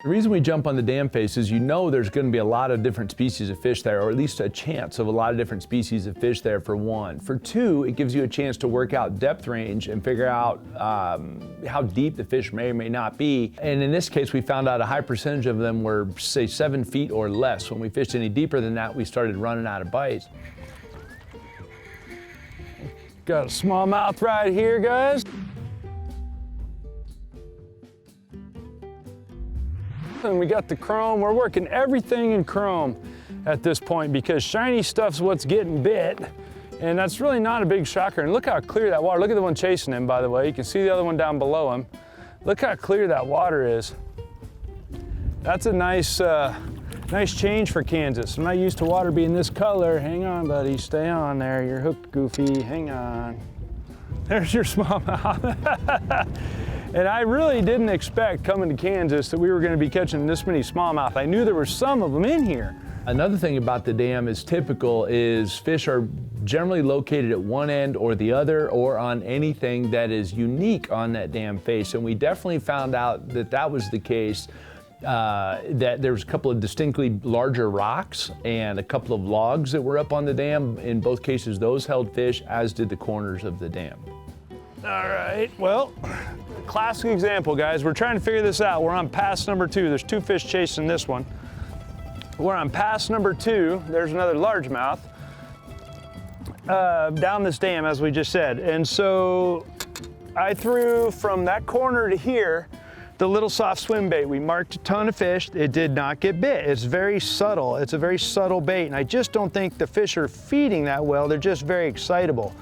The reason we jump on the dam face is you know there's going to be a lot of different species of fish there, or at least a chance of a lot of different species of fish there, for one. For two, it gives you a chance to work out depth range and figure out how deep the fish may or may not be. And in this case, we found out a high percentage of them were, say, 7 feet or less. When we fished any deeper than that, we started running out of bites. Got a smallmouth right here, guys. And we got the chrome. We're working everything in chrome at this point because shiny stuff's what's getting bit, and that's really not a big shocker. And look how clear that water. Look at the one chasing him, by the way. You can see the other one down below him. Look how clear that water is. That's a nice nice change for Kansas. I'm not used to water being this color. Hang on, buddy. Stay on there. You're hooked, Goofy. Hang on. There's your smallmouth. And I really didn't expect coming to Kansas that we were going to be catching this many smallmouth. I knew there were some of them in here. Another thing about the dam is typical is fish are generally located at one end or the other, or on anything that is unique on that dam face. And we definitely found out that that was the case, that there was a couple of distinctly larger rocks and a couple of logs that were up on the dam. In both cases, those held fish, as did the corners of the dam. All right, well, classic example, guys. We're trying to figure this out. We're on pass number 2. There's 2 fish chasing this one. We're on pass number 2. There's another largemouth down this dam, as we just said. And so I threw from that corner to here the little soft swim bait. We marked a ton of fish. It did not get bit. It's very subtle. It's a very subtle bait, and I just don't think the fish are feeding that well. They're just very excitable.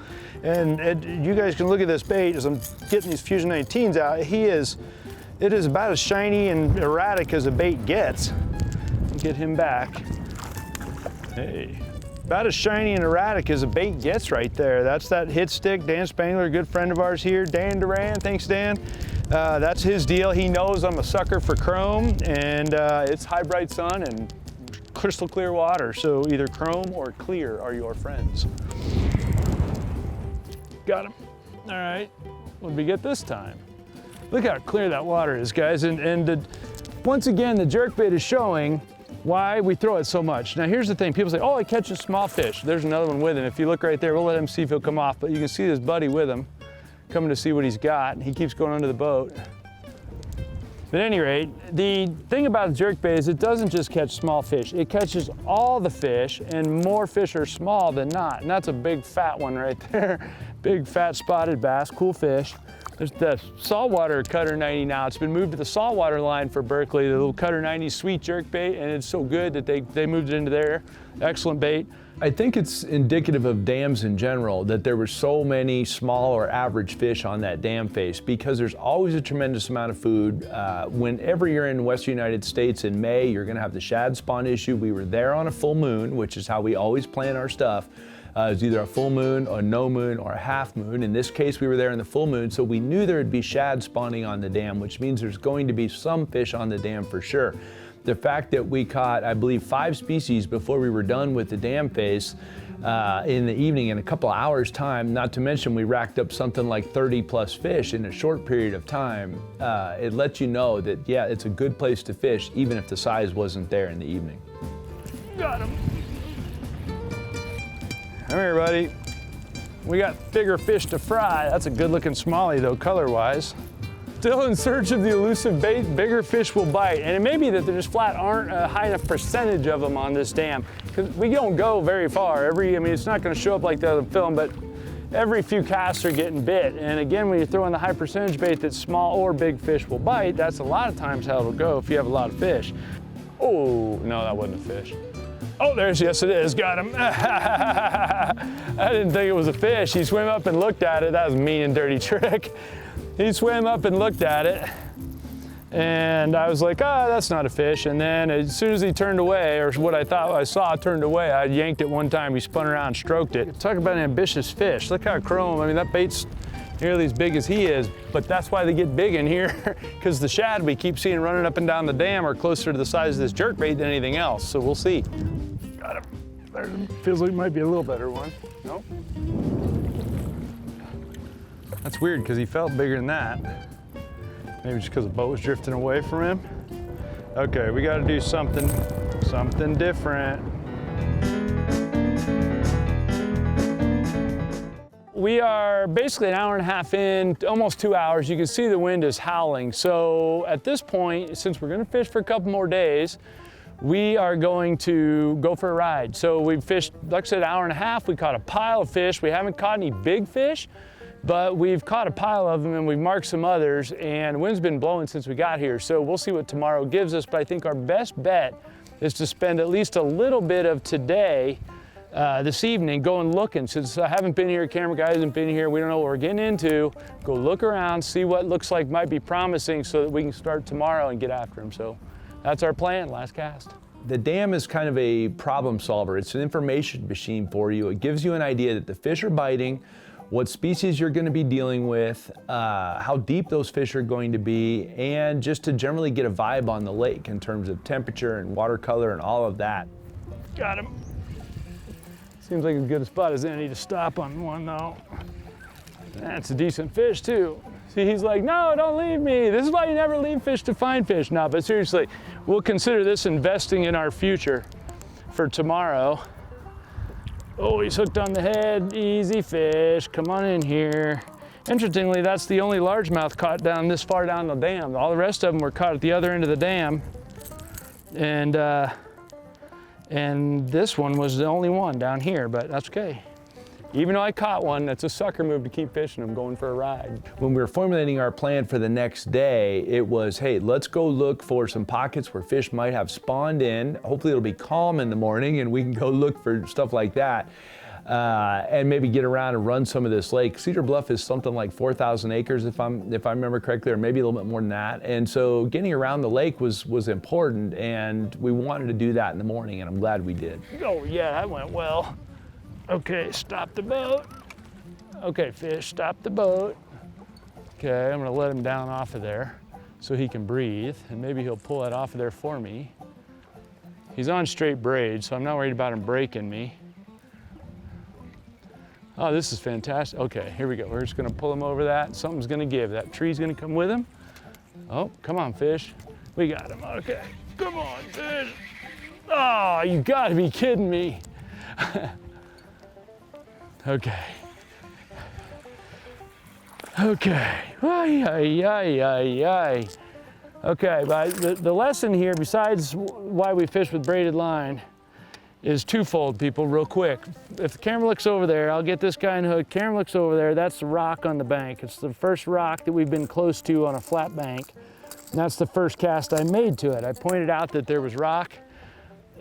And you guys can look at this bait as I'm getting these Fusion 19s out. It is about as shiny and erratic as a bait gets. Get him back. Hey. About as shiny and erratic as a bait gets right there. That's that hit stick. Dan Spangler, a good friend of ours here. Dan Duran, thanks Dan. That's his deal. He knows I'm a sucker for chrome, and it's high bright sun and crystal clear water. So either chrome or clear are your friends. Got him. All right, what did we get this time? Look how clear that water is, guys. Once again, the jerkbait is showing why we throw it so much. Now here's the thing, people say, oh, he catches small fish. There's another one with him. If you look right there, we'll let him see if he'll come off, but you can see his buddy with him, coming to see what he's got. He keeps going under the boat. But at any rate, the thing about the jerkbait is it doesn't just catch small fish. It catches all the fish, and more fish are small than not. And that's a big fat one right there. Big fat spotted bass, cool fish. There's the saltwater Cutter 90 now. It's been moved to the saltwater line for Berkeley, the little Cutter 90 sweet jerkbait, and it's so good that they moved it into there. Excellent bait. I think it's indicative of dams in general that there were so many small or average fish on that dam face, because there's always a tremendous amount of food. Whenever you're in Western United States in May, you're gonna have the shad spawn issue. We were there on a full moon, which is how we always plan our stuff. It's either a full moon, a no moon, or a half moon. In this case, we were there in the full moon, so we knew there would be shad spawning on the dam, which means there's going to be some fish on the dam for sure. The fact that we caught, I believe, 5 species before we were done with the dam face in the evening in a couple of hours time, not to mention we racked up something like 30 plus fish in a short period of time, it lets you know that, yeah, it's a good place to fish, even if the size wasn't there in the evening. Got him. Come here, buddy. We got bigger fish to fry. That's a good looking smallie though, color-wise. Still in search of the elusive bait, bigger fish will bite. And it may be that there just flat aren't a high enough percentage of them on this dam, because we don't go very far. I mean, it's not gonna show up like that on film, but every few casts are getting bit. And again, when you're throwing the high percentage bait that small or big fish will bite, that's a lot of times how it'll go if you have a lot of fish. Oh, no, that wasn't a fish. Oh, yes it is, got him. I didn't think it was a fish. He swam up and looked at it. That was a mean and dirty trick. He swam up and looked at it, and I was like, oh, that's not a fish. And then as soon as he turned away, or what I thought I saw turned away, I yanked it one time, he spun around and stroked it. Talk about an ambitious fish. Look how chrome, I mean, that bait's nearly as big as he is, but that's why they get big in here, because the shad we keep seeing running up and down the dam are closer to the size of this jerkbait than anything else, so we'll see. Got him. There, feels like it might be a little better one. Nope. That's weird, because he felt bigger than that. Maybe just because the boat was drifting away from him. Okay, we got to do something different. We are basically an hour and a half in, almost 2 hours. You can see the wind is howling. So at this point, since we're gonna fish for a couple more days, we are going to go for a ride. So we've fished, like I said, an hour and a half. We caught a pile of fish. We haven't caught any big fish, but we've caught a pile of them and we've marked some others, and the wind's been blowing since we got here. So we'll see what tomorrow gives us, but I think our best bet is to spend at least a little bit of today this evening going looking. Since I haven't been here, camera guy hasn't been here, we don't know what we're getting into. Go look around, see what looks like might be promising so that we can start tomorrow and get after them. So that's our plan, last cast. The dam is kind of a problem solver. It's an information machine for you. It gives you an idea that the fish are biting, what species you're going to be dealing with, how deep those fish are going to be, and just to generally get a vibe on the lake in terms of temperature and water color and all of that. Got him. Seems like as good a spot as any to stop on one though. That's a decent fish too. See, he's like, no, don't leave me. This is why you never leave fish to find fish. No, but seriously, we'll consider this investing in our future for tomorrow. Oh, he's hooked on the head. Easy fish, come on in here. Interestingly, that's the only largemouth caught down this far down the dam. All the rest of them were caught at the other end of the dam. And this one was the only one down here, but that's okay. Even though I caught one, that's a sucker move to keep fishing them, going for a ride. When we were formulating our plan for the next day, it was, hey, let's go look for some pockets where fish might have spawned in. Hopefully it'll be calm in the morning and we can go look for stuff like that. And maybe get around and run some of this lake. Cedar Bluff is something like 4,000 acres if I remember correctly, or maybe a little bit more than that. And so getting around the lake was important, and we wanted to do that in the morning, and I'm glad we did. Oh yeah, that went well. Okay, stop the boat. Okay, fish, stop the boat. Okay, I'm gonna let him down off of there so he can breathe, and maybe he'll pull that off of there for me. He's on straight braid, so I'm not worried about him breaking me. Oh, this is fantastic. Okay, here we go. We're just gonna pull him over that. Something's gonna give. That tree's gonna come with him. Oh, come on, fish. We got him. Okay, come on, fish. Oh, you gotta be kidding me. Okay. Okay. Ay, ay, ay, ay, ay. Okay, but the lesson here, besides why we fish with braided line, is twofold, people, real quick. If the camera looks over there, I'll get this guy in hook. Camera looks over there, that's the rock on the bank. It's the first rock that we've been close to on a flat bank. And that's the first cast I made to it. I pointed out that there was rock,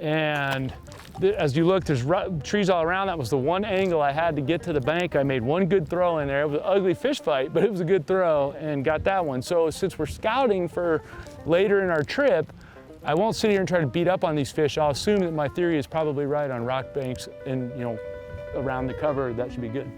and as you look, there's trees all around. That was the one angle I had to get to the bank. I made one good throw in there. It was an ugly fish fight, but it was a good throw and got that one. So since we're scouting for later in our trip, I won't sit here and try to beat up on these fish. I'll assume that my theory is probably right on rock banks and, you know, around the cover. That should be good.